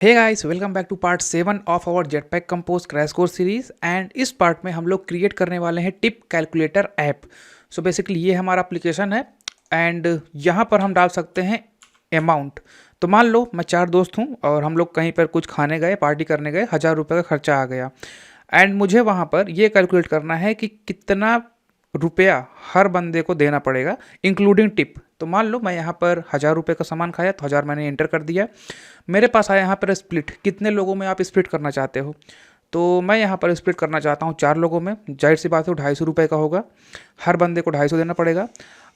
Hey guys, welcome back to part 7 of our Jetpack Compose crash course series. And इस part में हम लोग create करने वाले हैं tip calculator app. So basically ये हमारा एप्लीकेशन है एंड यहाँ पर हम डाल सकते हैं अमाउंट। तो मान लो मैं 4 दोस्त हूँ और हम लोग कहीं पर कुछ खाने गए, पार्टी करने गए, 1000 रुपये का खर्चा आ गया। एंड मुझे वहाँ पर ये कैलकुलेट करना है कि कितना रुपया हर बंदे को देना पड़ेगा इंक्लूडिंग टिप। तो मान लो मैं यहाँ पर 1000 रुपये का सामान खाया तो 1000 मैंने एंटर कर दिया। मेरे पास आया यहाँ पर स्प्लिट, कितने लोगों में आप स्प्लिट करना चाहते हो। तो मैं यहाँ पर स्प्लिट करना चाहता हूँ 4 लोगों में। जाहिर सी बात है 250 रुपये का होगा, हर बंदे को 250 देना पड़ेगा।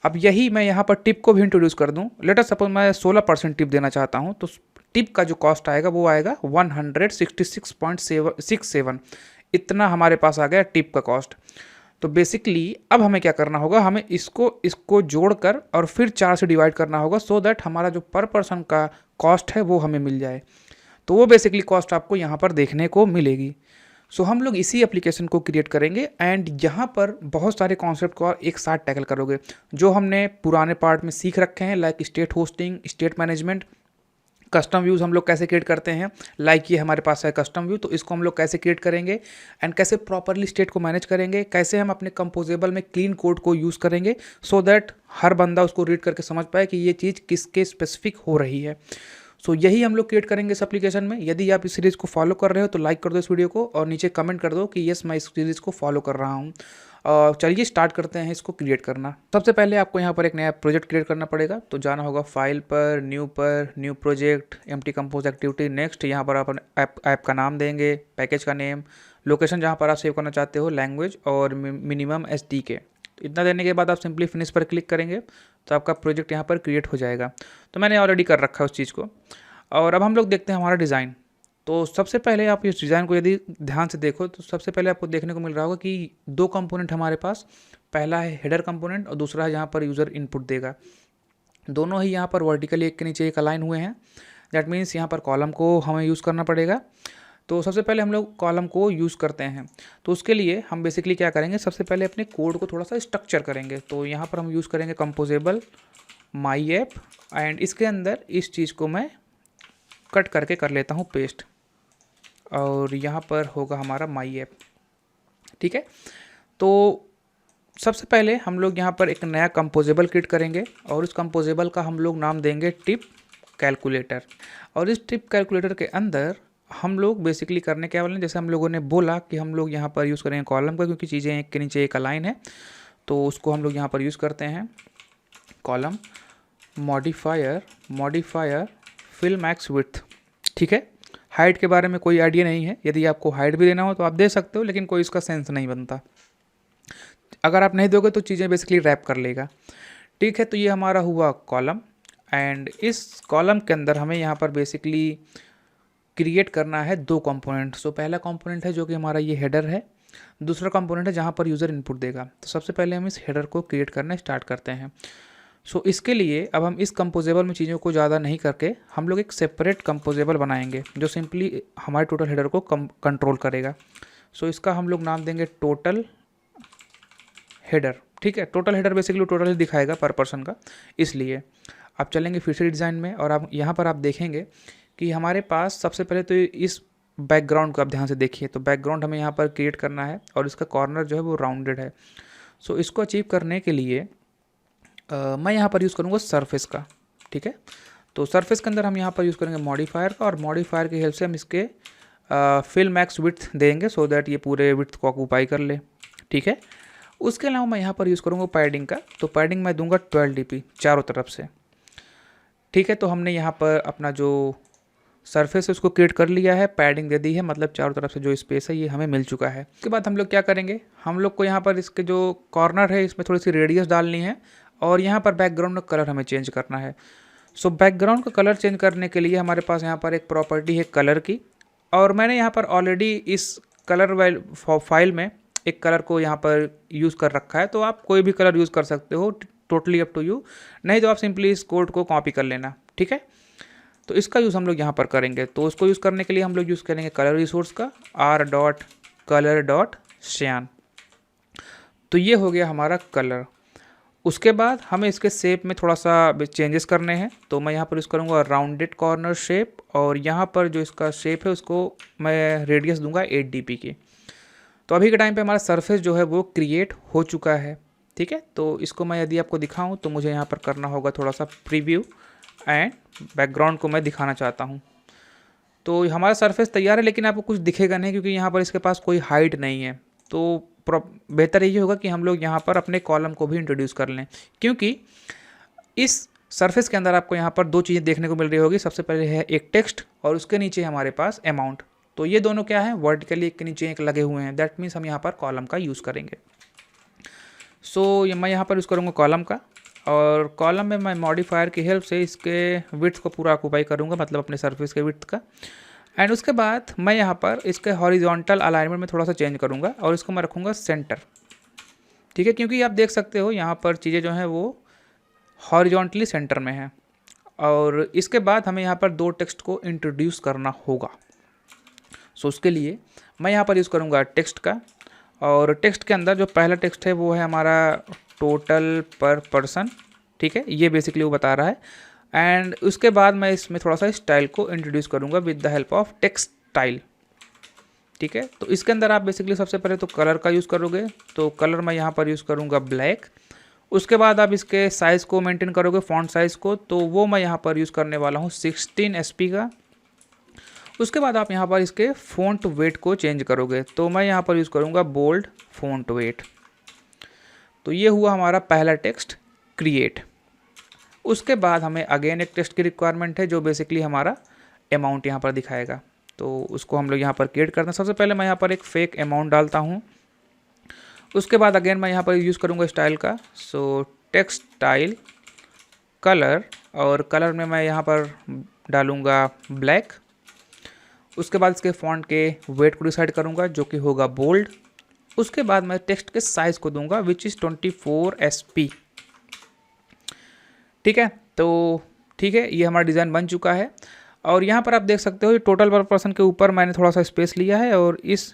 अब यही मैं यहाँ पर टिप को भी इंट्रोड्यूस कर दूँ। लेट अस सपोज मैं 16% टिप देना चाहता हूँ, तो टिप का जो कॉस्ट आएगा वो आएगा 166.67। इतना हमारे पास आ गया टिप का कॉस्ट। तो बेसिकली अब हमें क्या करना होगा, हमें इसको जोड़कर और फिर 4 से डिवाइड करना होगा सो दैट हमारा जो पर पर्सन का कॉस्ट है वो हमें मिल जाए। तो वो बेसिकली कॉस्ट आपको यहाँ पर देखने को मिलेगी। सो हम लोग इसी एप्लीकेशन को क्रिएट करेंगे एंड यहाँ पर बहुत सारे कॉन्सेप्ट को एक साथ टैकल करोगे जो हमने पुराने पार्ट में सीख रखे हैं, like state hosting, state management, custom views हम लोग कैसे क्रिएट करते हैं। लाइक ये हमारे पास है कस्टम व्यू, तो इसको हम लोग कैसे क्रिएट करेंगे एंड कैसे प्रॉपरली स्टेट को मैनेज करेंगे, कैसे हम अपने कंपोजेबल में क्लीन कोड को यूज़ करेंगे सो दैट हर बंदा उसको रीड करके समझ पाए कि ये चीज़ किसके स्पेसिफिक हो रही है। सो यही हम लोग क्रिएट करेंगे इस एप्लीकेशन में। यदि आप इस सीरीज़ को फॉलो कर रहे हो तो लाइक कर दो इस वीडियो को और नीचे कमेंट कर दो कि यस मैं इस सीरीज़ को फॉलो कर रहा हूँ। चलिए स्टार्ट करते हैं इसको क्रिएट करना। सबसे पहले आपको यहाँ पर एक नया प्रोजेक्ट क्रिएट करना पड़ेगा। तो जाना होगा फाइल पर, new project, empty compose activity. Next यहाँ पर आप ऐप का नाम देंगे, पैकेज का नेम, लोकेशन जहाँ पर आप सेव करना चाहते हो, लैंग्वेज और मिनिमम SDK। तो इतना देने के बाद आप सिंपली फिनिश पर क्लिक करेंगे तो आपका प्रोजेक्ट यहाँ पर क्रिएट हो जाएगा। तो मैंने ऑलरेडी कर रखा है उस चीज़ को। और अब हम लोग देखते हैं हमारा डिज़ाइन। तो सबसे पहले आप इस डिज़ाइन को यदि ध्यान से देखो तो सबसे पहले आपको देखने को मिल रहा होगा कि 2 कंपोनेंट हमारे पास, पहला है हेडर कंपोनेंट और दूसरा है जहाँ पर यूज़र इनपुट देगा। दोनों ही यहाँ पर वर्टिकली एक के नीचे एक अलाइन हुए हैं। दैट मीन्स यहाँ पर कॉलम को हमें यूज़ करना पड़ेगा। तो सबसे पहले हम लोग कॉलम को यूज़ करते हैं। तो उसके लिए हम बेसिकली क्या करेंगे, सबसे पहले अपने कोड को थोड़ा सा स्ट्रक्चर करेंगे। तो यहाँ पर हम यूज़ करेंगे कंपोजेबल माई ऐप एंड इसके अंदर इस चीज़ को मैं कट करके कर लेता हूँ पेस्ट और यहाँ पर होगा हमारा माई ऐप। ठीक है, तो सबसे पहले हम लोग यहाँ पर एक नया कंपोजेबल क्रिएट करेंगे और इस कंपोजेबल का हम लोग नाम देंगे टिप कैलकुलेटर। और इस टिप कैलकुलेटर के अंदर हम लोग बेसिकली करने क्या वाले हैं, जैसे हम लोगों ने बोला कि हम लोग यहाँ पर यूज़ करेंगे कॉलम का, क्योंकि चीज़ें एक के नीचे एक अलाइन है। तो उसको हम लोग यहाँ पर यूज़ करते हैं column modifier fill max width. ठीक है, हाइट के बारे में कोई आइडिया नहीं है। यदि आपको हाइट भी देना हो तो आप दे सकते हो, लेकिन कोई इसका सेंस नहीं बनता। अगर आप नहीं दोगे तो चीज़ें बेसिकली रैप कर लेगा। ठीक है, तो ये हमारा हुआ कॉलम एंड इस कॉलम के अंदर हमें यहाँ पर बेसिकली क्रिएट करना है 2 कंपोनेंट। सो पहला कंपोनेंट है जो कि हमारा ये हेडर है, दूसरा कंपोनेंट है जहाँ पर यूज़र इनपुट देगा। तो सबसे पहले हम इस हेडर को क्रिएट करना स्टार्ट करते हैं। सो इसके लिए अब हम इस कंपोजेबल में चीज़ों को ज़्यादा नहीं करके हम लोग एक सेपरेट कंपोजेबल बनाएंगे जो सिंपली हमारे टोटल हेडर को कंट्रोल करेगा। सो इसका हम लोग नाम देंगे टोटल हेडर। ठीक है, टोटल हेडर बेसिकली टोटल ही दिखाएगा पर पर्सन का। इसलिए आप चलेंगे फिर से डिज़ाइन में और आप यहाँ पर आप देखेंगे कि हमारे पास सबसे पहले तो इस बैकग्राउंड को आप ध्यान से देखिए। तो बैकग्राउंड हमें यहाँ पर क्रिएट करना है और इसका कॉर्नर जो है वो राउंडेड है। सो इसको अचीव करने के लिए मैं यहाँ पर यूज़ करूँगा सरफेस का। ठीक है, तो सरफेस के अंदर हम यहाँ पर यूज़ करेंगे मॉडिफायर का और मॉडिफायर की हेल्प से हम इसके फिल मैक्स विड्थ देंगे सो दैट ये पूरे विड्थ को ऑक्यूपाई कर ले। ठीक है, उसके अलावा मैं यहाँ पर यूज़ करूँगा पैडिंग का। तो पैडिंग मैं दूंगा 12 dp चारों तरफ से। ठीक है, तो हमने यहाँ पर अपना जो सरफेस है उसको क्रिएट कर लिया है, पैडिंग दे दी है, मतलब चारों तरफ से जो स्पेस है ये हमें मिल चुका है। उसके बाद हम लोग क्या करेंगे, हम लोग को यहाँ पर इसके जो कॉर्नर है इसमें थोड़ी सी रेडियस डालनी है और यहाँ पर बैकग्राउंड का कलर हमें चेंज करना है। सो बैकग्राउंड का कलर चेंज करने के लिए हमारे पास यहाँ पर एक प्रॉपर्टी है कलर की, और मैंने यहाँ पर ऑलरेडी इस कलर फाइल में एक कलर को यहाँ पर यूज़ कर रखा है। तो आप कोई भी कलर यूज़ कर सकते हो, टोटली अप टू यू। नहीं तो आप सिंपली इस कोड को कॉपी कर लेना। ठीक है, तो इसका यूज़ हम लोग यहाँ पर करेंगे। तो उसको यूज़ करने के लिए हम लोग यूज़ करेंगे कलर रिसोर्स का r.color.cyan। तो ये हो गया हमारा कलर। उसके बाद हमें इसके शेप में थोड़ा सा चेंजेस करने हैं, तो मैं यहाँ पर यूज़ करूँगा राउंडेड कॉर्नर शेप, और यहाँ पर जो इसका शेप है उसको मैं रेडियस दूंगा 8 dp की। तो अभी के टाइम पे हमारा सरफेस जो है वो क्रिएट हो चुका है। ठीक है, तो इसको मैं यदि आपको दिखाऊं तो मुझे यहाँ पर करना होगा थोड़ा सा प्रीव्यू, एंड बैकग्राउंड को मैं दिखाना चाहता हूँ। तो हमारा सरफेस तैयार है, लेकिन आपको कुछ दिखेगा नहीं क्योंकि यहाँ पर इसके पास कोई हाइट नहीं है। तो बेहतर ये होगा कि हम लोग यहाँ पर अपने कॉलम को भी इंट्रोड्यूस कर लें, क्योंकि इस सरफेस के अंदर आपको यहाँ पर दो चीज़ें देखने को मिल रही होगी। सबसे पहले है एक टेक्स्ट, और उसके नीचे हमारे पास अमाउंट। तो ये दोनों क्या है, वर्टिकली एक के नीचे एक लगे हुए हैं। दैट मीन्स हम यहाँ पर कॉलम का यूज़ करेंगे। सो मैं यहाँ पर यूज़ करूँगा कॉलम का, और कॉलम में मैं मॉडिफायर की हेल्प से इसके विड्थ को पूरा ऑक्यूपाई करूँगा, मतलब अपने सरफेस के विड्थ का। एंड उसके बाद मैं यहाँ पर इसके हॉरिजॉन्टल अलाइनमेंट में थोड़ा सा चेंज करूँगा, और इसको मैं रखूँगा सेंटर। ठीक है, क्योंकि आप देख सकते हो यहाँ पर चीज़ें जो हैं वो हॉरिजॉन्टली सेंटर में हैं। और इसके बाद हमें यहाँ पर दो टेक्स्ट को इंट्रोड्यूस करना होगा। सो उसके लिए मैं यहाँ पर यूज़ करूँगा टेक्स्ट का, और टेक्स्ट के अंदर जो पहला टेक्स्ट है वो है हमारा टोटल पर पर्सन। ठीक है, ये बेसिकली वो बता रहा है। एंड उसके बाद मैं इसमें थोड़ा सा स्टाइल को इंट्रोड्यूस करूँगा with the help of text style. ठीक है, तो इसके अंदर आप बेसिकली सबसे पहले तो कलर का यूज़ करोगे, तो कलर मैं यहाँ पर यूज़ करूँगा ब्लैक। उसके बाद आप इसके साइज़ को मेंटेन करोगे, फॉन्ट साइज़ को, तो वो मैं यहाँ पर यूज़ करने वाला हूँ 16 SP का। उसके बाद आप यहाँ पर इसके फ़ॉन्ट वेट को चेंज करोगे, तो मैं यहाँ पर यूज़ करूँगा बोल्ड फ़ॉन्ट वेट। तो ये हुआ हमारा पहला टेक्स्ट क्रिएट। उसके बाद हमें अगेन एक टेक्स्ट की रिक्वायरमेंट है जो बेसिकली हमारा अमाउंट यहाँ पर दिखाएगा। तो उसको हम लोग यहाँ पर क्रिएट करते हैं। सबसे पहले मैं यहाँ पर एक फेक अमाउंट डालता हूँ। उसके बाद अगेन मैं यहाँ पर यूज़ करूँगा स्टाइल का, सो टेक्स्ट स्टाइल कलर, और कलर में मैं यहाँ पर डालूँगा ब्लैक। उसके बाद इसके फॉन्ट के वेट को डिसाइड करूँगा जो कि होगा बोल्ड। उसके बाद मैं टेक्स्ट के साइज़ को दूंगा विच इज़ 24 SP। ठीक है, तो ठीक है, ये हमारा डिज़ाइन बन चुका है। और यहाँ पर आप देख सकते हो टोटल पर पर्सन के ऊपर मैंने थोड़ा सा स्पेस लिया है, और इस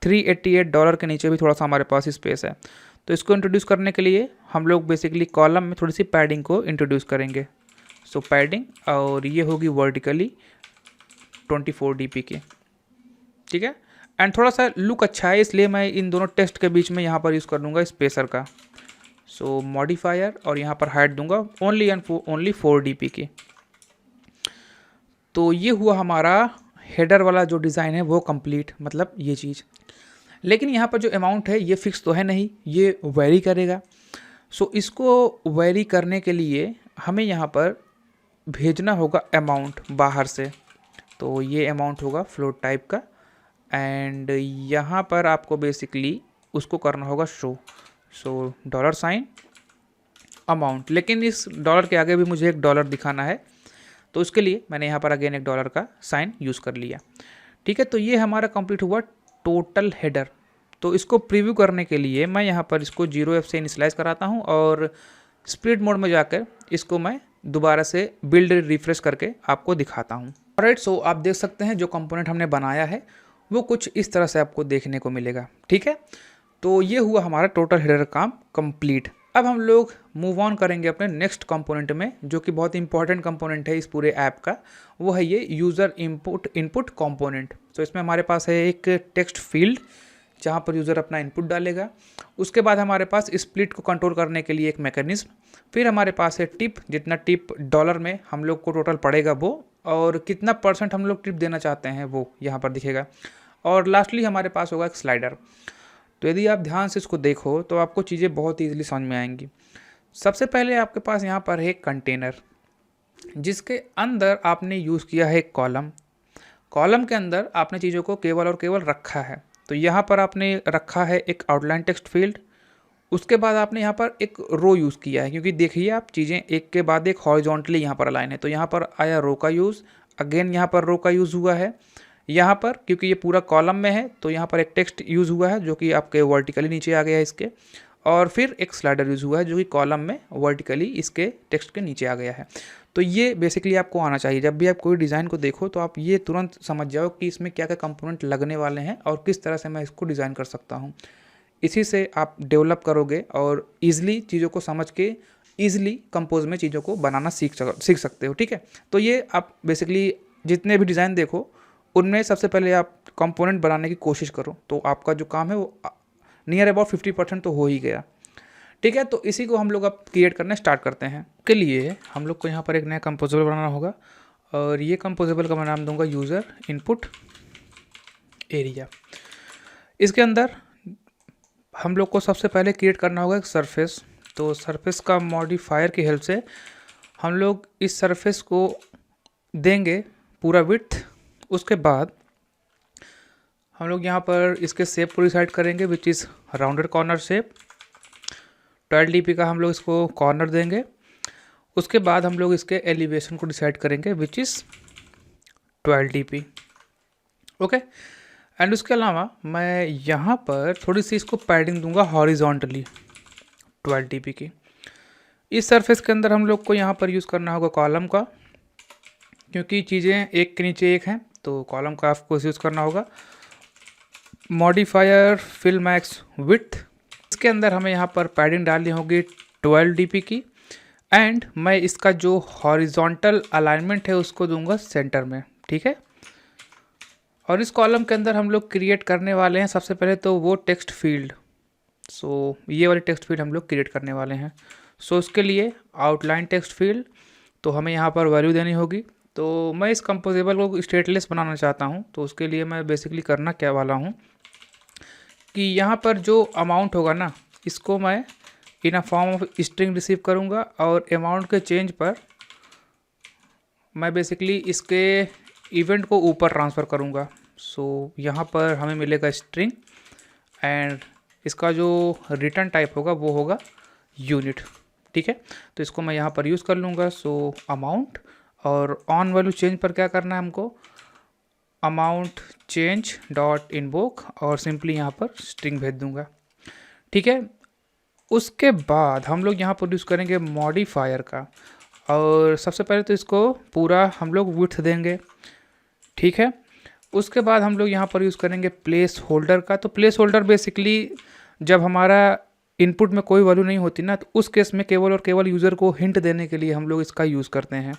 $388 के नीचे भी थोड़ा सा हमारे पास स्पेस है। तो इसको इंट्रोड्यूस करने के लिए हम लोग बेसिकली कॉलम में थोड़ी सी पैडिंग को इंट्रोड्यूस करेंगे। सो पैडिंग, और ये होगी वर्टिकली 24 dp की। ठीक है, एंड थोड़ा सा लुक अच्छा है, इसलिए मैं इन दोनों टेक्स्ट के बीच में यहाँ पर यूज़ कर दूँगा स्पेसर का। सो मॉडिफायर, और यहाँ पर हाइट दूंगा ओनली एंड ओनली 4 dp की। तो ये हुआ हमारा हेडर वाला जो डिज़ाइन है वो कंप्लीट, मतलब ये चीज़। लेकिन यहाँ पर जो अमाउंट है ये फिक्स तो है नहीं, ये वेरी करेगा। सो इसको वेरी करने के लिए हमें यहाँ पर भेजना होगा अमाउंट बाहर से। तो ये अमाउंट होगा फ्लोट टाइप का, एंड यहाँ पर आपको बेसिकली उसको करना होगा शो। सो $साइन अमाउंट, लेकिन इस डॉलर के आगे भी मुझे एक डॉलर दिखाना है, तो उसके लिए मैंने यहाँ पर अगेन एक $का साइन यूज़ कर लिया। ठीक है, तो ये हमारा कंप्लीट हुआ टोटल हेडर। तो इसको प्रीव्यू करने के लिए मैं यहाँ पर इसको 0F से इनिशियलाइज कराता हूँ, और स्प्लिट मोड में जाकर इसको मैं दोबारा से बिल्ड रिफ्रेश करके आपको दिखाता हूँ। राइट, सो आप देख सकते हैं जो कंपोनेंट हमने बनाया है वो कुछ इस तरह से आपको देखने को मिलेगा। ठीक है, तो ये हुआ हमारा टोटल हेडर काम कंप्लीट। अब हम लोग मूव ऑन करेंगे अपने नेक्स्ट कंपोनेंट में, जो कि बहुत इंपॉर्टेंट कंपोनेंट है इस पूरे ऐप का। वो है ये यूज़र इनपुट कंपोनेंट। तो इसमें हमारे पास है एक टेक्स्ट फील्ड जहाँ पर यूज़र अपना इनपुट डालेगा। उसके बाद हमारे पास स्प्लिट को कंट्रोल करने के लिए एक मैकेनिज्म। फिर हमारे पास है टिप, जितना टिप डॉलर में हम लोग को टोटल पड़ेगा वो, और कितना % हम लोग टिप देना चाहते हैं वो यहाँ पर दिखेगा। और लास्टली हमारे पास होगा एक स्लाइडर। तो यदि आप ध्यान से इसको देखो तो आपको चीज़ें बहुत ईजिली समझ में आएंगी। सबसे पहले आपके पास यहाँ पर है कंटेनर, जिसके अंदर आपने यूज़ किया है कॉलम। कॉलम के अंदर आपने चीज़ों को केवल और केवल रखा है। तो यहाँ पर आपने रखा है एक आउटलाइन टेक्स्ट फील्ड। उसके बाद आपने यहाँ पर एक रो यूज़ किया है, क्योंकि देखिए आप चीज़ें एक के बाद एक हॉरिजॉन्टली यहाँ पर अलाइन है। तो यहाँ पर आया रो का यूज़, अगेन यहाँ पर रो का यूज़ हुआ है। यहाँ पर क्योंकि ये पूरा कॉलम में है तो यहाँ पर एक टेक्स्ट यूज़ हुआ है जो कि आपके वर्टिकली नीचे आ गया है इसके, और फिर एक स्लाइडर यूज़ हुआ है जो कि कॉलम में वर्टिकली इसके टेक्स्ट के नीचे आ गया है। तो ये बेसिकली आपको आना चाहिए। जब भी आप कोई डिज़ाइन को देखो तो आप ये तुरंत समझ जाओ कि इसमें क्या क्या कंपोनेंट लगने वाले हैं और किस तरह से मैं इसको डिज़ाइन कर सकता हूँ। इसी से आप डेवलप करोगे और ईज़िली चीज़ों को समझ के ईज़िली कंपोज में चीज़ों को बनाना सीख सकते हो। ठीक है, तो ये आप बेसिकली जितने भी डिज़ाइन देखो उनमें सबसे पहले आप कंपोनेंट बनाने की कोशिश करो, तो आपका जो काम है वो नियर अबाउट 50% तो हो ही गया। ठीक है, तो इसी को हम लोग अब क्रिएट करना स्टार्ट करते हैं। के लिए हम लोग को यहाँ पर एक नया कंपोजेबल बनाना होगा और ये कंपोजेबल का मैं नाम दूंगा यूज़र इनपुट एरिया। इसके अंदर हम लोग को सबसे पहले क्रिएट करना होगा एक सरफेस। तो सरफेस का मॉडिफायर की हेल्प से हम लोग इस सरफेस को देंगे पूरा विड्थ। उसके बाद हम लोग यहाँ पर इसके शेप को डिसाइड करेंगे which is rounded corner shape. 12 dp का हम लोग इसको कॉर्नर देंगे। उसके बाद हम लोग इसके एलिवेशन को डिसाइड करेंगे which is 12 dp। Okay, and उसके अलावा मैं यहाँ पर थोड़ी सी इसको पैडिंग दूंगा हॉरिजॉन्टली 12 dp की। इस सरफेस के अंदर हम लोग को यहाँ पर यूज़ करना होगा कॉलम का, क्योंकि चीज़ें एक के नीचे एक हैं तो कॉलम का आपको यूज़ करना होगा। मॉडिफायर फिल मैक्स विड्थ, इसके अंदर हमें यहाँ पर पैडिंग डालनी होगी 12 dp की। एंड मैं इसका जो हॉरिजॉन्टल अलाइनमेंट है उसको दूंगा सेंटर में। ठीक है, और इस कॉलम के अंदर हम लोग क्रिएट करने वाले हैं सबसे पहले तो वो टेक्स्ट फील्ड। सो ये वाली टेक्स्ट फील्ड हम लोग क्रिएट करने वाले हैं। सो उसके लिए आउटलाइन टेक्स्ट फील्ड, तो हमें यहाँ पर वैल्यू देनी होगी। तो मैं इस कंपोजेबल को स्टेटलेस बनाना चाहता हूँ, तो उसके लिए मैं बेसिकली करना क्या वाला हूँ कि यहाँ पर जो अमाउंट होगा ना, इसको मैं in a form of string receive करूँगा और अमाउंट के चेंज पर मैं बेसिकली इसके इवेंट को ऊपर ट्रांसफ़र करूँगा। सो यहाँ पर हमें मिलेगा स्ट्रिंग एंड इसका जो रिटर्न टाइप होगा वो होगा यूनिट। ठीक है, तो इसको मैं यहाँ पर यूज़ कर लूँगा। सो अमाउंट और ऑन वैल्यू चेंज पर क्या करना है हमको, अमाउंट चेंज डॉट इनवोक और सिंपली यहाँ पर स्ट्रिंग भेज दूँगा। ठीक है, उसके बाद हम लोग यहाँ पर यूज़ करेंगे मॉडिफायर का और सबसे पहले तो इसको पूरा हम लोग विड्थ देंगे। ठीक है, उसके बाद हम लोग यहाँ पर यूज़ करेंगे प्लेस होल्डर का। तो प्लेस होल्डर बेसिकली जब हमारा इनपुट में कोई वैल्यू नहीं होती ना, तो उस केस में केवल और केवल यूज़र को हिंट देने के लिए हम लोग इसका यूज़ करते हैं।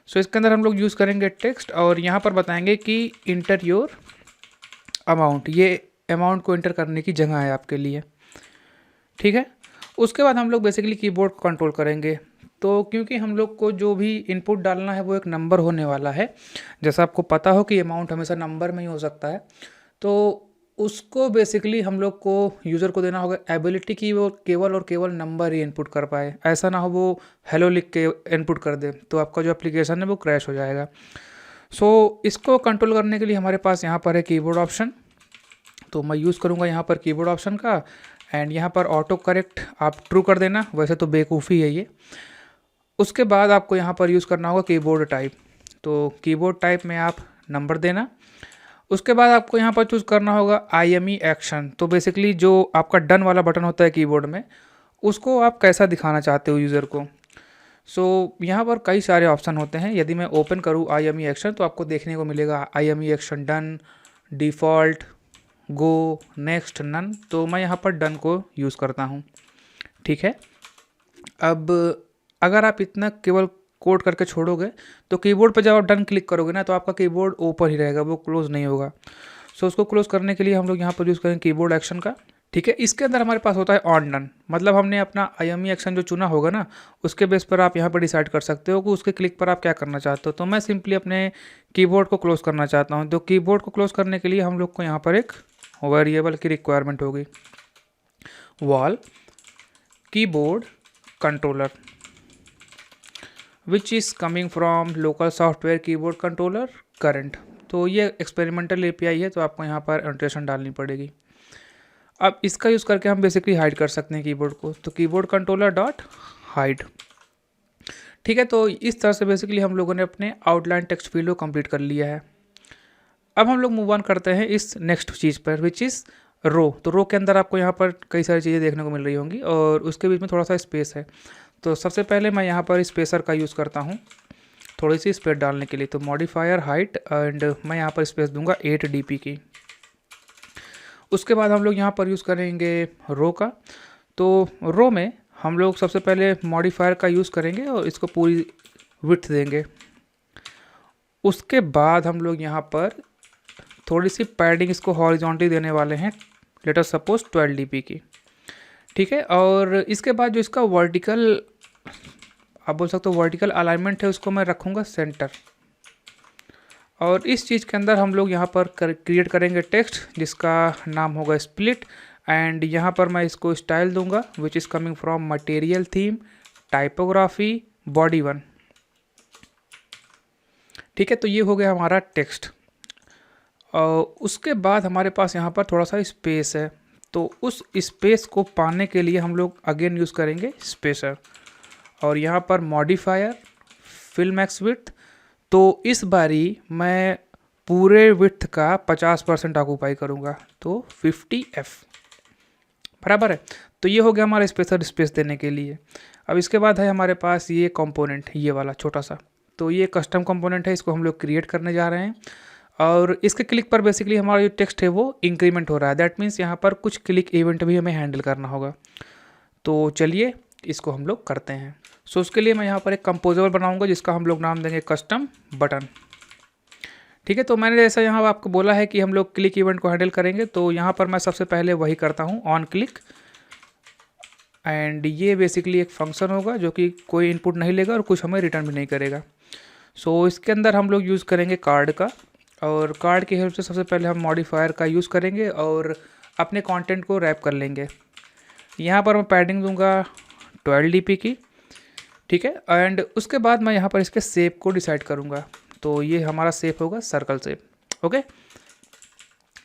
सो इसके अंदर हम लोग यूज़ करेंगे टेक्स्ट और यहाँ पर बताएंगे कि इंटर योर अमाउंट, ये अमाउंट को इंटर करने की जगह है आपके लिए। ठीक है, उसके बाद हम लोग बेसिकली कीबोर्ड को कंट्रोल करेंगे। तो क्योंकि हम लोग को जो भी इनपुट डालना है वो एक नंबर होने वाला है, जैसा आपको पता हो कि अमाउंट हमेशा नंबर में ही हो सकता है, तो उसको बेसिकली हम लोग को यूज़र को देना होगा एबिलिटी कि वो केवल और केवल नंबर ही इनपुट कर पाए। ऐसा ना हो वो हेलो लिख के इनपुट कर दे तो आपका जो एप्लीकेशन है वो क्रैश हो जाएगा। सो इसको कंट्रोल करने के लिए हमारे पास यहाँ पर है कीबोर्ड ऑप्शन, तो मैं यूज़ करूँगा यहाँ पर कीबोर्ड ऑप्शन का। एंड यहाँ पर ऑटो करेक्ट आप ट्रू कर देना, वैसे तो बेवकूफ़ी है ये। उसके बाद आपको यहाँ पर यूज़ करना होगा कीबोर्ड टाइप, तो कीबोर्ड टाइप में आप नंबर देना। उसके बाद आपको यहाँ पर चूज़ करना होगा IME एक्शन। तो बेसिकली जो आपका डन वाला बटन होता है कीबोर्ड में, उसको आप कैसा दिखाना चाहते हो यूज़र को। सो यहाँ पर कई सारे ऑप्शन होते हैं। यदि मैं ओपन करूँ IME एक्शन तो आपको देखने को मिलेगा IME एक्शन डन, डिफ़ॉल्ट, गो, नेक्स्ट, नन। तो मैं यहाँ पर डन को यूज़ करता हूँ। ठीक है, अब अगर आप इतना केवल कोड करके छोड़ोगे तो कीबोर्ड पर जब आप डन क्लिक करोगे ना तो आपका कीबोर्ड ओपन ही रहेगा, वो क्लोज नहीं होगा। सो उसको क्लोज करने के लिए हम लोग यहाँ पर यूज़ करेंगे कीबोर्ड एक्शन का। ठीक है, इसके अंदर हमारे पास होता है ऑन डन, मतलब हमने अपना IME एक्शन जो चुना होगा ना उसके बेस पर आप यहाँ पर डिसाइड कर सकते हो कि उसके क्लिक पर आप क्या करना चाहते हो। तो मैं सिंपली अपने कीबोर्ड को क्लोज करना चाहता हूँ, तो कीबोर्ड को क्लोज करने के लिए हम लोग को यहाँ पर एक वेरिएबल की रिक्वायरमेंट होगी, wall keyboard controller which is coming from local software keyboard controller current. तो ये एक्सपेरिमेंटल API है, तो आपको यहाँ पर एंट्रेशन डालनी पड़ेगी। अब इसका यूज़ करके हम बेसिकली हाइड कर सकते हैं कीबोर्ड को, तो कीबोर्ड कंट्रोलर डॉट हाइड। ठीक है, तो इस तरह से बेसिकली हम लोगों ने अपने आउटलाइन टेक्स्ट फील्ड को कंप्लीट कर लिया है। अब हम लोग मूव ऑन करते हैं इस नेक्स्ट चीज़ पर विच इज़ रो। तो रो के अंदर आपको यहाँ पर कई सारी चीज़ें देखने को मिल रही होंगी और उसके बीच में थोड़ा सा स्पेस है। तो सबसे पहले मैं यहाँ पर स्पेसर का यूज़ करता हूँ थोड़ी सी स्पेस डालने के लिए। तो मॉडिफायर हाइट एंड मैं यहाँ पर स्पेस दूंगा 8 dp की। उसके बाद हम लोग यहाँ पर यूज़ करेंगे रो का। तो रो में हम लोग सबसे पहले मॉडिफायर का यूज़ करेंगे और इसको पूरी विड्थ देंगे। उसके बाद हम लोग यहाँ पर थोड़ी सी पैडिंग इसको हॉरिजॉन्टली देने वाले हैं, लेट अस सपोज 12 dp की, ठीक है। और इसके बाद जो इसका वर्टिकल, आप बोल सकते हो वर्टिकल अलाइनमेंट है, उसको मैं रखूँगा सेंटर। और इस चीज़ के अंदर हम लोग यहाँ पर क्रिएट करेंगे टेक्स्ट जिसका नाम होगा स्प्लिट। एंड यहाँ पर मैं इसको स्टाइल दूंगा which is coming from material theme typography body 1, ठीक है। तो ये हो गया हमारा टेक्स्ट। उसके बाद हमारे पास यहाँ पर थोड़ा सा स्पेस है, तो उस स्पेस को पाने के लिए हम लोग अगेन यूज़ करेंगे स्पेसर। और यहाँ पर मॉडिफायर फिल मैक्स विड्थ, तो इस बारी मैं पूरे विड्थ का 50% ऑक्यूपाई करूँगा, तो 50f बराबर है। तो ये हो गया हमारा स्पेसर स्पेस देने के लिए। अब इसके बाद है हमारे पास ये कंपोनेंट, ये वाला छोटा सा, तो ये कस्टम कंपोनेंट है, इसको हम लोग क्रिएट करने जा रहे हैं। और इसके क्लिक पर बेसिकली हमारा जो टेक्स्ट है वो इंक्रीमेंट हो रहा है, दैट मीन्स यहाँ पर कुछ क्लिक इवेंट भी हमें हैंडल करना होगा। तो चलिए इसको हम लोग करते हैं। सो उसके लिए मैं यहाँ पर एक कंपोजेबल बनाऊंगा जिसका हम लोग नाम देंगे कस्टम बटन, ठीक है। तो मैंने जैसा यहाँ आपको बोला है कि हम लोग क्लिक इवेंट को हैंडल करेंगे, तो यहाँ पर मैं सबसे पहले वही करता हूँ, ऑन क्लिक। एंड ये बेसिकली एक फंक्शन होगा जो कि कोई इनपुट नहीं लेगा और कुछ हमें रिटर्न भी नहीं करेगा। सो इसके अंदर हम लोग यूज़ करेंगे कार्ड का, और कार्ड की हेल्प से सबसे पहले हम मॉडिफायर का यूज़ करेंगे और अपने कंटेंट को रैप कर लेंगे। यहाँ पर मैं पैडिंग दूंगा 12 dp की, ठीक है। एंड उसके बाद मैं यहाँ पर इसके शेप को डिसाइड करूँगा, तो ये हमारा शेप होगा सर्कल शेप, ओके।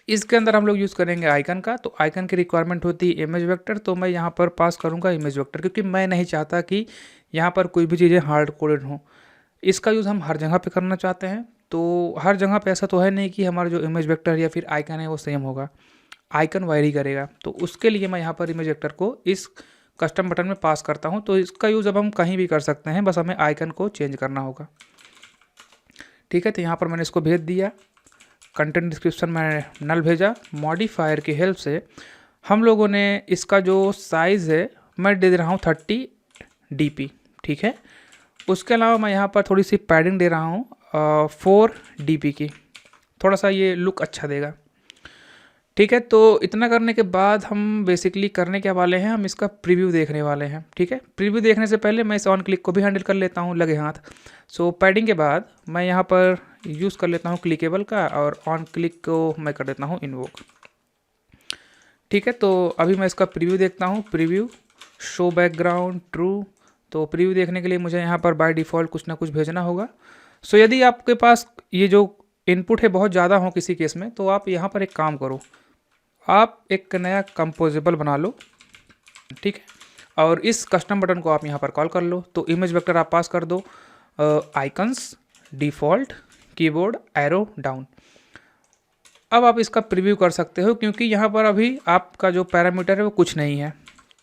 इसके अंदर हम लोग यूज़ करेंगे आइकन का, तो आइकन की रिक्वायरमेंट होती है इमेज वेक्टर, तो मैं यहाँ पर पास करूँगा इमेज वेक्टर, क्योंकि मैं नहीं चाहता कि यहाँ पर कोई भी चीज़ें हार्ड कोडेड हों। इसका यूज़ हम हर जगह पे करना चाहते हैं, तो हर जगह पे ऐसा तो है नहीं कि हमारा जो इमेज वेक्टर या फिर आइकन है वो सेम होगा, आइकन वायरी करेगा। तो उसके लिए मैं यहाँ पर इमेज वेक्टर को इस कस्टम बटन में पास करता हूँ। तो इसका यूज़ अब हम कहीं भी कर सकते हैं, बस हमें आइकन को चेंज करना होगा, ठीक है। तो यहाँ पर मैंने इसको भेज दिया, कंटेंट डिस्क्रिप्शन में नल भेजा। मॉडिफायर की हेल्प से हम लोगों ने इसका जो साइज़ है मैं दे रहा हूँ 30 dp, ठीक है। उसके अलावा मैं यहाँ पर थोड़ी सी पैडिंग दे रहा हूँ 4 dp की, थोड़ा सा ये लुक अच्छा देगा, ठीक है। तो इतना करने के बाद हम बेसिकली करने क्या वाले हैं, हम इसका प्रीव्यू देखने वाले हैं, ठीक है। प्रीव्यू देखने से पहले मैं इस ऑन क्लिक को भी हैंडल कर लेता हूँ लगे हाथ। सो पैडिंग के बाद मैं यहाँ पर यूज़ कर लेता हूँ क्लिकेबल का, और ऑन क्लिक को मैं कर देता हूँ इन्वोक, ठीक है। तो अभी मैं इसका प्रीव्यू देखता हूँ, प्रीव्यू शो बैकग्राउंड ट्रू। तो प्रीव्यू देखने के लिए मुझे यहाँ पर बाय डिफ़ॉल्ट कुछ ना कुछ भेजना होगा। सो यदि आपके पास ये जो इनपुट है बहुत ज़्यादा हो किसी केस में, तो आप यहाँ पर एक काम करो, आप एक नया कंपोजेबल बना लो, ठीक है। और इस कस्टम बटन को आप यहाँ पर कॉल कर लो। तो इमेज वेक्टर आप पास कर दो icons default keyboard arrow down. अब आप इसका प्रीव्यू कर सकते हो, क्योंकि यहाँ पर अभी आपका जो पैरामीटर है वो कुछ नहीं है।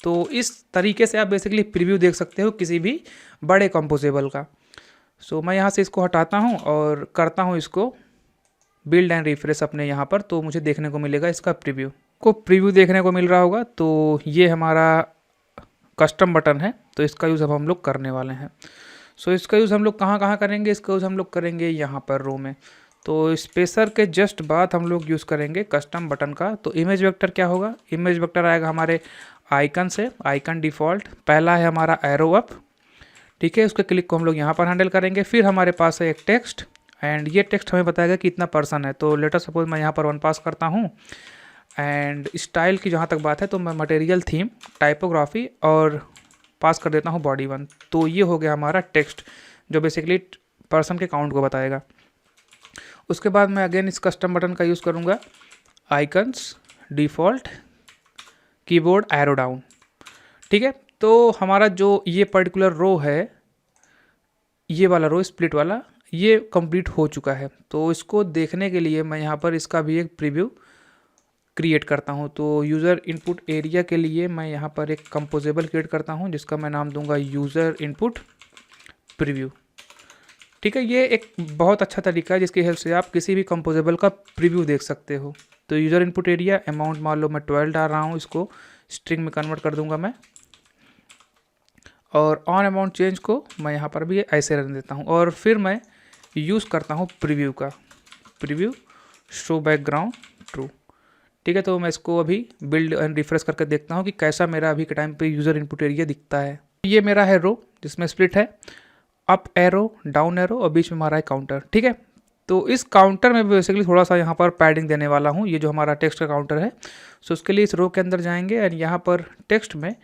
तो इस तरीके से आप बेसिकली प्रीव्यू देख सकते हो किसी भी बड़े कंपोजेबल का। सो मैं यहाँ से इसको हटाता हूँ और करता हूँ इसको बिल्ड एंड रिफ्रेश अपने यहाँ पर, तो मुझे देखने को मिलेगा इसका प्रीव्यू को प्रीव्यू देखने को मिल रहा होगा। तो ये हमारा कस्टम बटन है, तो इसका यूज़ अब हम लोग करने वाले हैं। सो इसका यूज़ हम लोग कहाँ कहाँ करेंगे, इसका यूज़ हम लोग करेंगे यहाँ पर रो में। तो स्पेसर के जस्ट बाद हम लोग यूज़ करेंगे कस्टम बटन का। तो इमेज वेक्टर क्या होगा, इमेज वेक्टर आएगा हमारे आइकन से, आइकन डिफ़ॉल्ट पहला है हमारा एरो अप, ठीक है। उसके क्लिक को हम लोग यहाँ पर हैंडल करेंगे। फिर हमारे पास है एक टेक्स्ट, एंड ये टेक्स्ट हमें बताएगा कि इतना पर्सन है। तो लेट अस सपोज मैं यहाँ पर 1 पास करता हूँ। एंड स्टाइल की जहाँ तक बात है तो मैं मटेरियल थीम टाइपोग्राफी और पास कर देता हूँ बॉडी 1। तो ये हो गया हमारा टेक्स्ट जो बेसिकली पर्सन के काउंट को बताएगा। उसके बाद मैं अगेन इस कस्टम बटन का यूज़ करूँगा, icons default keyboard arrow down, ठीक है। तो हमारा जो ये पर्टिकुलर रो है, ये वाला रो स्प्लिट वाला, ये कंप्लीट हो चुका है। तो इसको देखने के लिए मैं यहाँ पर इसका भी एक प्रीव्यू क्रिएट करता हूँ। तो यूज़र इनपुट एरिया के लिए मैं यहाँ पर एक कंपोजेबल क्रिएट करता हूँ जिसका मैं नाम दूंगा यूज़र इनपुट प्रीव्यू, ठीक है, ये एक बहुत अच्छा तरीका है जिसकी हेल्प से आप किसी भी कंपोजेबल का प्रीव्यू देख सकते हो। तो यूज़र इनपुट एरिया अमाउंट मान लो मैं 12 डाल रहा हूँ, इसको स्ट्रिंग में कन्वर्ट कर दूंगा मैं, और ऑन अमाउंट चेंज को मैं यहाँ पर भी ऐसे रहने देता हूँ। और फिर मैं यूज़ करता हूँ प्रीव्यू का, प्रीव्यू शो बैकग्राउंड ट्रू। ठीक है, तो मैं इसको अभी बिल्ड एंड रिफ्रेश करके देखता हूँ कि कैसा मेरा अभी के टाइम पे यूज़र इनपुट एरिया दिखता है। ये मेरा है रो जिसमें स्प्लिट है अप एरो, डाउन एरो और बीच में हमारा है काउंटर। ठीक है, तो इस काउंटर में बेसिकली थोड़ा सा यहाँ पर पैडिंग देने वाला हूँ। ये जो हमारा टेक्स्ट का काउंटर है, सो उसके लिए इस रो के अंदर जाएंगे एंड यहाँ पर टेक्स्ट में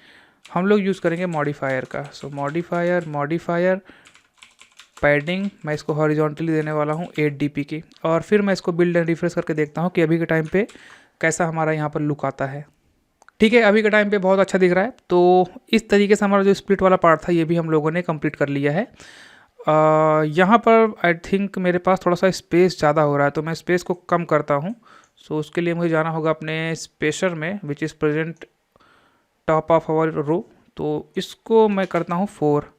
हम लोग यूज़ करेंगे मॉडिफायर का। सो मॉडिफायर पैडिंग मैं इसको हॉरिजॉन्टली देने वाला हूँ 8 dp की, और फिर मैं इसको बिल्ड एंड रिफ्रेश करके देखता हूँ कि अभी के टाइम पे कैसा हमारा यहाँ पर लुक आता है। ठीक है, अभी के टाइम पे बहुत अच्छा दिख रहा है। तो इस तरीके से हमारा जो स्प्लिट वाला पार्ट था ये भी हम लोगों ने कंप्लीट कर लिया है। यहाँ पर आई थिंक मेरे पास थोड़ा सा स्पेस ज़्यादा हो रहा है, तो मैं स्पेस को कम करता हूँ। सो उसके लिए मुझे जाना होगा अपने स्पेशर में which is present top of our row, तो इसको मैं करता हूँ 4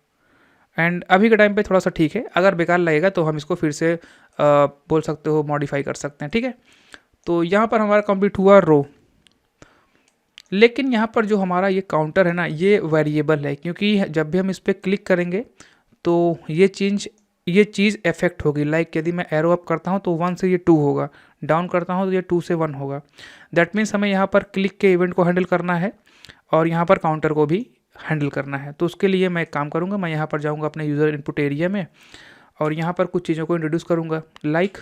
एंड अभी के टाइम पे थोड़ा सा ठीक है। अगर बेकार लगेगा तो हम इसको फिर से बोल सकते हो मॉडिफाई कर सकते हैं। ठीक है, तो यहाँ पर हमारा कंप्लीट हुआ रो, लेकिन यहाँ पर जो हमारा ये काउंटर है ना, ये वेरिएबल है, क्योंकि जब भी हम इस पर क्लिक करेंगे तो ये चीज़ इफेक्ट होगी। लाइक यदि मैं एरो अप करता हूँ तो 1 से ये 2 होगा, डाउन करता हूँ तो ये 2 से 1 होगा। दैट मीन्स हमें यहाँ पर क्लिक के इवेंट को हैंडल करना है और यहाँ पर काउंटर को भी हैंडल करना है। तो उसके लिए मैं एक काम करूँगा, मैं यहाँ पर जाऊँगा अपने यूज़र इनपुट एरिया में और यहाँ पर कुछ चीज़ों को इंट्रोड्यूस करूँगा, लाइक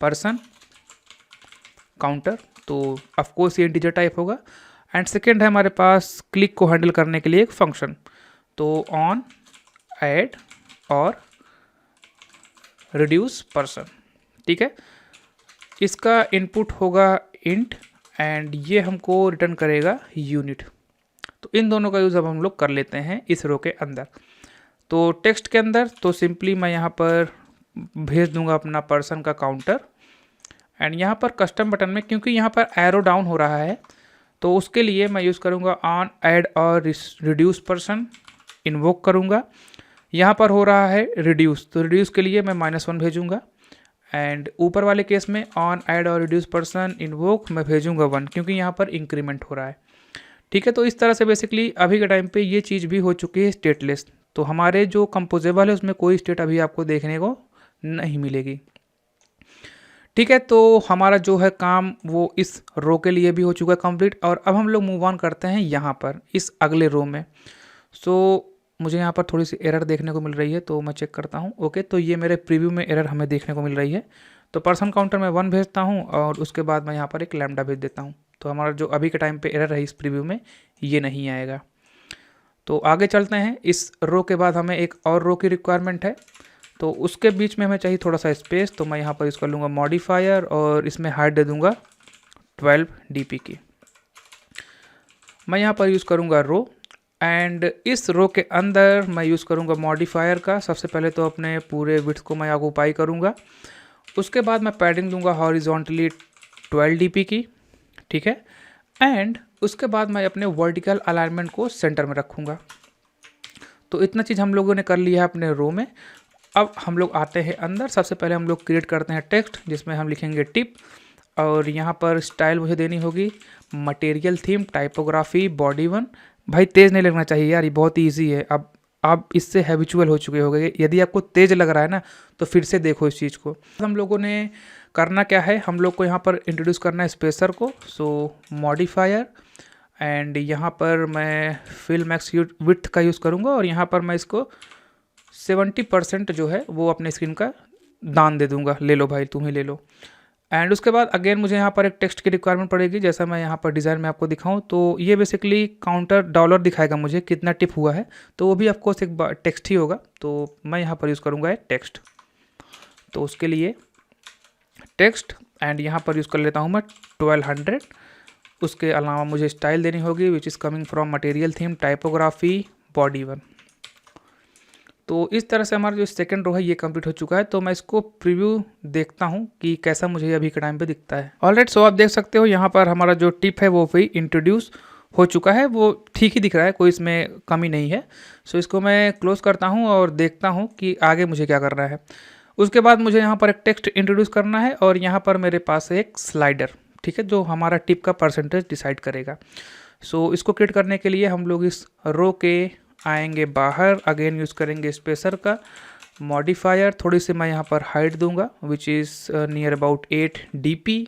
पर्सन काउंटर, तो ऑफकोर्स ये इंटीजर टाइप होगा। एंड सेकेंड है हमारे पास क्लिक को हैंडल करने के लिए एक फंक्शन, तो ऑन ऐड और रिड्यूस पर्सन। ठीक है, इसका इनपुट होगा इंट एंड ये हमको रिटर्न करेगा यूनिट। तो इन दोनों का यूज़ अब हम लोग कर लेते हैं इस रो के अंदर। तो टेक्स्ट के अंदर तो सिंपली मैं यहाँ पर भेज दूंगा अपना पर्सन का काउंटर एंड यहाँ पर कस्टम बटन में, क्योंकि यहाँ पर एरो डाउन हो रहा है तो उसके लिए मैं यूज़ करूँगा ऑन ऐड और रिड्यूस पर्सन, इन्वोक करूँगा। यहाँ पर हो रहा है रिड्यूस, तो रिड्यूस के लिए मैं -1 भेजूँगा एंड ऊपर वाले केस में ऑन ऐड और रिड्यूस पर्सन इन्वोक मैं भेजूँगा 1, क्योंकि यहाँ पर इंक्रीमेंट हो रहा है। ठीक है, तो इस तरह से बेसिकली अभी के टाइम पे ये चीज़ भी हो चुकी है स्टेटलेस। तो हमारे जो कंपोजेबल है उसमें कोई स्टेट अभी आपको देखने को नहीं मिलेगी। ठीक है, तो हमारा जो है काम वो इस रो के लिए भी हो चुका है कंप्लीट, और अब हम लोग मूव ऑन करते हैं यहाँ पर इस अगले रो में। सो मुझे यहाँ पर थोड़ी सी एरर देखने को मिल रही है, तो मैं चेक करता हूँ। ओके, तो ये मेरे प्रीव्यू में एरर हमें देखने को मिल रही है। तो पर्सन काउंटर में 1 भेजता हूँ और उसके बाद मैं यहाँ पर एक लैम्डा भेज देता हूँ। तो हमारा जो अभी के टाइम पे एरर है इस प्रीव्यू में ये नहीं आएगा। तो आगे चलते हैं। इस रो के बाद हमें एक और रो की रिक्वायरमेंट है, तो उसके बीच में हमें चाहिए थोड़ा सा स्पेस। तो मैं यहाँ पर यूज़ कर लूँगा मॉडिफायर और इसमें हाइट दे दूँगा 12 dp की। मैं यहाँ पर यूज़ करूँगा रो एंड इस रो के अंदर मैं यूज़ करूँगा मॉडिफायर का। सबसे पहले तो अपने पूरे विड्थ को मैं ऑक्यूपाई करूँगा, उसके बाद मैं पैडिंग दूंगा हॉरिजॉन्टली 12 dp की। ठीक है, एंड उसके बाद मैं अपने वर्टिकल अलाइनमेंट को सेंटर में रखूँगा। तो इतना चीज़ हम लोगों ने कर लिया है अपने रो में। अब हम लोग आते हैं अंदर। सबसे पहले हम लोग क्रिएट करते हैं टेक्स्ट, जिसमें हम लिखेंगे टिप, और यहाँ पर स्टाइल मुझे देनी होगी मटेरियल थीम, टाइपोग्राफी, बॉडी 1। भाई तेज़ नहीं लगना चाहिए यार, ये बहुत ईजी है। अब आप इससे हैबिचुअल हो चुके होंगे। यदि आपको तेज़ लग रहा है ना तो फिर से देखो इस चीज़ को। हम लोगों ने करना क्या है, हम लोग को यहाँ पर इंट्रोड्यूस करना है स्पेसर को। सो मॉडिफायर एंड यहाँ पर मैं फिल मैक्स विड्थ का यूज़ करूँगा और यहाँ पर मैं इसको 70% जो है वो अपने स्क्रीन का दान दे दूँगा। ले लो भाई, तुम ही ले लो। एंड उसके बाद अगेन मुझे यहाँ पर एक टेक्स्ट की रिक्वायरमेंट पड़ेगी। जैसा मैं यहाँ पर डिज़ाइन में आपको दिखाऊं तो ये बेसिकली काउंटर डॉलर दिखाएगा मुझे कितना टिप हुआ है, तो वो भी ऑफकोर्स एक टेक्स्ट ही होगा। तो मैं यहाँ पर यूज़ करूँगा एक टेक्स्ट। तो उसके लिए टेक्स्ट एंड यहाँ पर यूज़ कर लेता हूँ मैं 1200। उसके अलावा मुझे स्टाइल देनी होगी which is coming from material theme, typography, body 1। तो इस तरह से हमारा जो सेकंड रो है ये कंप्लीट हो चुका है। तो मैं इसको प्रीव्यू देखता हूँ कि कैसा मुझे अभी के टाइम पे दिखता है। ऑलराइट, सो आप देख सकते हो यहाँ पर हमारा जो टिप है वो भी इंट्रोड्यूस हो चुका है, वो ठीक ही दिख रहा है, कोई इसमें कमी नहीं है। सो इसको मैं क्लोज़ करता हूँ और देखता हूँ कि आगे मुझे क्या करना है। उसके बाद मुझे यहाँ पर एक टेक्स्ट इंट्रोड्यूस करना है और यहाँ पर मेरे पास है एक स्लाइडर, ठीक है, जो हमारा टिप का परसेंटेज डिसाइड करेगा। सो इसको क्रिएट करने के लिए हम लोग इस रो के आएंगे बाहर, अगेन यूज़ करेंगे स्पेसर का मॉडिफायर, थोड़ी सी मैं यहाँ पर हाइट दूंगा which is near about 8 dp।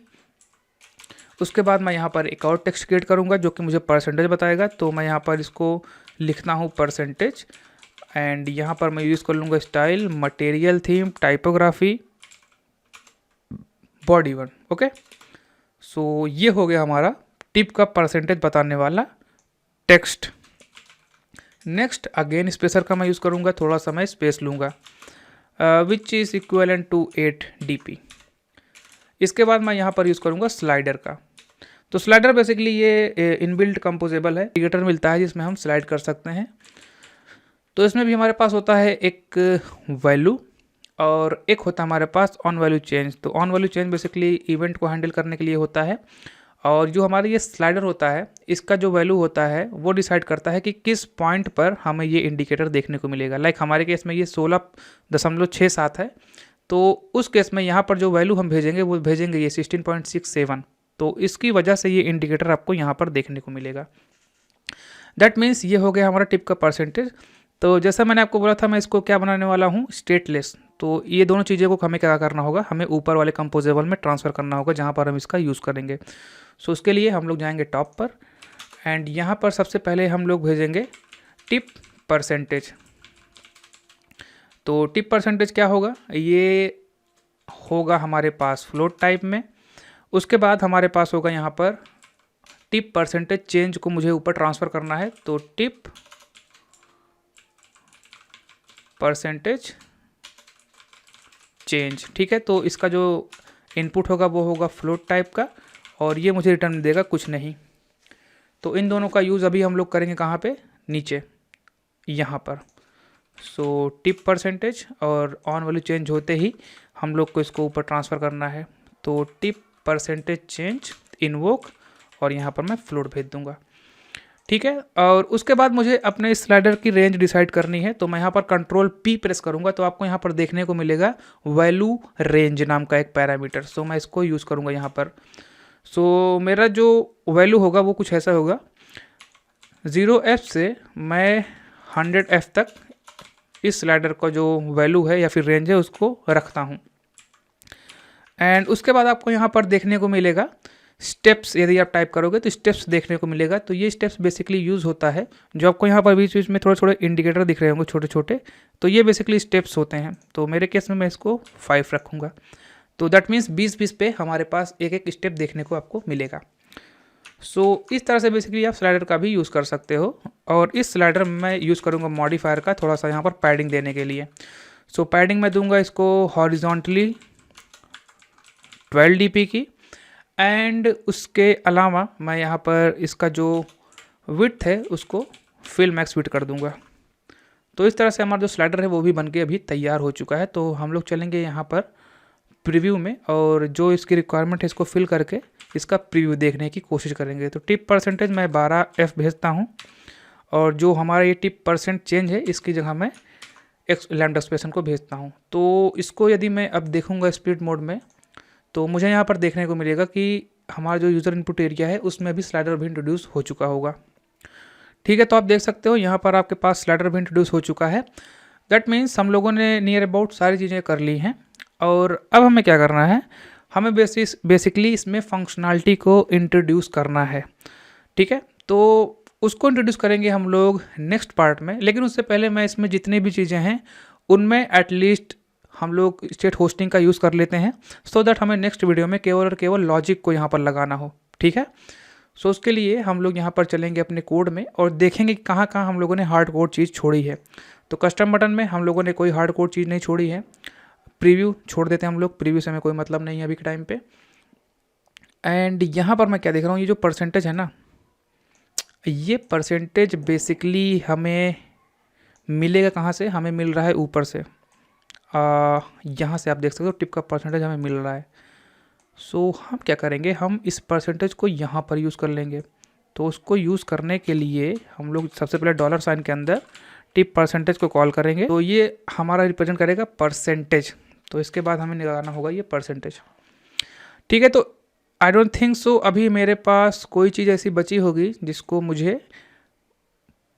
उसके बाद मैं यहाँ पर एक और टेक्स्ट क्रिएट करूँगा जो कि मुझे परसेंटेज बताएगा, तो मैं यहाँ पर इसको लिखता हूँ परसेंटेज, एंड यहाँ पर मैं यूज़ कर लूँगा style, material, theme, typography, body one. Okay, so ये हो गया हमारा टिप का परसेंटेज बताने वाला टेक्स्ट। नेक्स्ट अगेन स्पेसर का मैं यूज़ करूँगा, थोड़ा सा मैं स्पेस लूँगा which is equivalent to 8 dp। इसके बाद मैं यहाँ पर यूज़ करूँगा स्लाइडर का। तो स्लाइडर बेसिकली ये इनबिल्ट कंपोजेबल है, इंडिकेटर मिलता है जिसमें हम स्लाइड कर सकते हैं। तो इसमें भी हमारे पास होता है एक वैल्यू और एक होता है हमारे पास ऑन वैल्यू चेंज। तो on value change basically event को हैंडल करने के लिए होता है, और जो हमारा ये स्लाइडर होता है इसका जो वैल्यू होता है वो डिसाइड करता है कि किस पॉइंट पर हमें ये इंडिकेटर देखने को मिलेगा। लाइक हमारे केस में ये 16.67 है, तो उस केस में यहाँ पर जो वैल्यू हम भेजेंगे वो भेजेंगे ये 16.67। तो इसकी वजह से ये इंडिकेटर आपको यहाँ पर देखने को मिलेगा। दैट मीन्स ये हो गया हमारा टिप का परसेंटेज। तो जैसा मैंने आपको बोला था मैं इसको क्या बनाने वाला हूँ, स्टेटलेस। तो ये दोनों चीज़ें को हमें क्या करना होगा, हमें ऊपर वाले कंपोजेबल में ट्रांसफ़र करना होगा जहाँ पर हम इसका यूज़ करेंगे। सो उसके लिए हम लोग जाएंगे टॉप पर, एंड यहाँ पर सबसे पहले हम लोग भेजेंगे टिप परसेंटेज। तो टिप परसेंटेज क्या होगा, ये होगा हमारे पास फ्लोट टाइप में। उसके बाद हमारे पास होगा यहाँ पर टिप परसेंटेज चेंज को मुझे ऊपर ट्रांसफ़र करना है, तो टिप परसेंटेज चेंज, ठीक है। तो इसका जो इनपुट होगा वो होगा फ्लोट टाइप का, और ये मुझे रिटर्न देगा कुछ नहीं। तो इन दोनों का यूज़ अभी हम लोग करेंगे कहाँ पे, नीचे यहाँ पर। सो टिप परसेंटेज और ऑन वैल्यू चेंज होते ही हम लोग को इसको ऊपर ट्रांसफ़र करना है। तो टिप परसेंटेज चेंज इनवोक, और यहाँ पर मैं फ्लोट भेज दूंगा, ठीक है। और उसके बाद मुझे अपने स्लाइडर की रेंज डिसाइड करनी है, तो मैं यहाँ पर कंट्रोल P प्रेस करूँगा, तो आपको यहाँ पर देखने को मिलेगा वैल्यू रेंज नाम का एक पैरामीटर। सो मैं इसको यूज़ करूँगा यहाँ पर। सो मेरा जो वैल्यू होगा वो कुछ ऐसा होगा, 0F से मैं 100F तक इस स्लाइडर का जो वैल्यू है या फिर रेंज है उसको रखता हूँ। एंड उसके बाद आपको यहाँ पर देखने को मिलेगा स्टेप्स, यदि आप टाइप करोगे तो स्टेप्स देखने को मिलेगा। तो ये स्टेप्स बेसिकली यूज़ होता है, जो आपको यहाँ पर बीच बीच में थोड़े थोड़े इंडिकेटर दिख रहे होंगे छोटे छोटे, तो ये बेसिकली स्टेप्स होते हैं। तो मेरे केस में मैं इसको 5 रखूँगा। तो दैट मीन्स 20-20 पे हमारे पास एक एक स्टेप देखने को आपको मिलेगा। सो इस तरह से बेसिकली आप स्लाइडर का भी यूज़ कर सकते हो। और इस स्लाइडर में मैं यूज़ करूँगा मॉडिफायर का थोड़ा सा यहाँ पर पैडिंग देने के लिए। सो पैडिंग मैं दूंगा इसको हॉरिजॉन्टली 12 dp की, एंड उसके अलावा मैं यहाँ पर इसका जो विड्थ है उसको फिल मैक्स विड्थ कर दूंगा। तो इस तरह से हमारा जो स्लाइडर है वो भी बनके अभी तैयार हो चुका है। तो हम लोग चलेंगे यहाँ पर प्रीव्यू में, और जो इसकी रिक्वायरमेंट है इसको फिल करके इसका प्रीव्यू देखने की कोशिश करेंगे। तो टिप परसेंटेज मैं 12F भेजता हूँ, और जो हमारा ये टिप परसेंट चेंज है इसकी जगह मैं लैम्डा एक्सप्रेशन को भेजता हूँ। तो इसको यदि मैं अब देखूँगा स्प्लिट मोड में, तो मुझे यहाँ पर देखने को मिलेगा कि हमारा जो यूज़र इनपुट एरिया है उसमें भी स्लाइडर भी इंट्रोड्यूस हो चुका होगा, ठीक है। तो आप देख सकते हो यहाँ पर आपके पास स्लाइडर भी इंट्रोड्यूस हो चुका है। दैट मीन्स हम लोगों ने नियर अबाउट सारी चीज़ें कर ली हैं, और अब हमें क्या करना है, हमें बेसिकली इसमें फंक्शनैलिटी को इंट्रोड्यूस करना है, ठीक है। तो उसको इंट्रोड्यूस करेंगे हम लोग नेक्स्ट पार्ट में, लेकिन उससे पहले मैं इसमें जितनी भी चीज़ें हैं उनमें एटलीस्ट हम लोग स्टेट होस्टिंग का यूज़ कर लेते हैं, सो दैट हमें नेक्स्ट वीडियो में केवल और केवल लॉजिक को यहाँ पर लगाना हो, ठीक है। सो उसके लिए हम लोग यहाँ पर चलेंगे अपने कोड में और देखेंगे कि कहाँ कहाँ हम लोगों ने हार्ड कोड चीज़ छोड़ी है। तो कस्टम बटन में हम लोगों ने कोई हार्ड कोड चीज़ नहीं छोड़ी है, प्रीव्यू छोड़ देते हैं हम लोग, प्रीव्यू से हमें कोई मतलब नहीं है अभी के टाइम पे। एंड यहाँ पर मैं क्या देख रहा हूँ, ये जो परसेंटेज है ना, ये परसेंटेज बेसिकली हमें मिलेगा कहाँ से, हमें मिल रहा है ऊपर से, यहाँ से आप देख सकते हो टिप का परसेंटेज हमें मिल रहा है। सो हम क्या करेंगे, हम इस परसेंटेज को यहाँ पर यूज़ कर लेंगे। तो उसको यूज़ करने के लिए हम लोग सबसे पहले डॉलर साइन के अंदर टिप परसेंटेज को कॉल करेंगे। तो ये हमारा रिप्रेजेंट करेगा परसेंटेज, तो इसके बाद हमें निकालना होगा ये परसेंटेज। ठीक है, तो आई डोंट थिंक सो अभी मेरे पास कोई चीज़ ऐसी बची होगी जिसको मुझे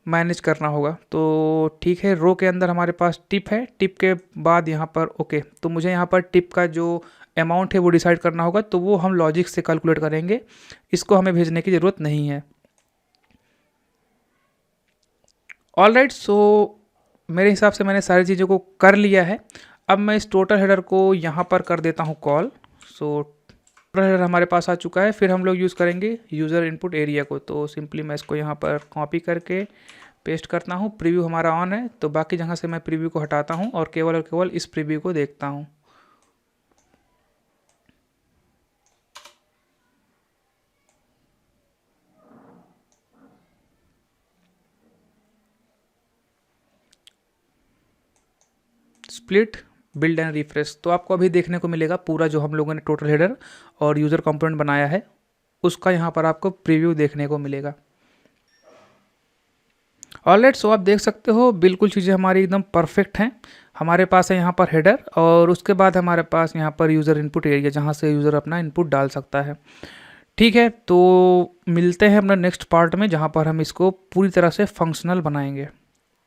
मैनेज करना होगा। तो ठीक है, रो के अंदर हमारे पास टिप है, टिप के बाद यहाँ पर ओके, तो मुझे यहाँ पर टिप का जो अमाउंट है वो डिसाइड करना होगा, तो वो हम लॉजिक से कैलकुलेट करेंगे, इसको हमें भेजने की ज़रूरत नहीं है। ऑल राइट, सो मेरे हिसाब से मैंने सारी चीज़ों को कर लिया है। अब मैं इस टोटल हेडर को यहाँ पर कर देता हूँ कॉल। सो टोटल हेडर हमारे पास आ चुका है। फिर हम लोग यूज़ करेंगे यूज़र इनपुट एरिया को। तो सिंपली मैं इसको यहाँ पर कॉपी करके पेस्ट करता हूँ। प्रीव्यू हमारा ऑन है, तो बाकी जगह से मैं प्रीव्यू को हटाता हूँ और केवल इस प्रीव्यू को देखता हूँ। स्प्लिट बिल्ड एंड रिफ्रेश, तो आपको अभी देखने को मिलेगा पूरा जो हम लोगों ने टोटल हेडर और यूज़र कंपोनेंट बनाया है उसका यहाँ पर आपको प्रीव्यू देखने को मिलेगा। ऑलराइट, सो आप देख सकते हो बिल्कुल चीज़ें हमारी एकदम परफेक्ट हैं। हमारे पास है यहाँ पर हेडर और उसके बाद हमारे पास यहाँ पर यूज़र इनपुट एरिया जहाँ से यूज़र अपना इनपुट डाल सकता है। ठीक है, तो मिलते हैं अपना नेक्स्ट पार्ट में जहाँ पर हम इसको पूरी तरह से फंक्शनल बनाएंगे।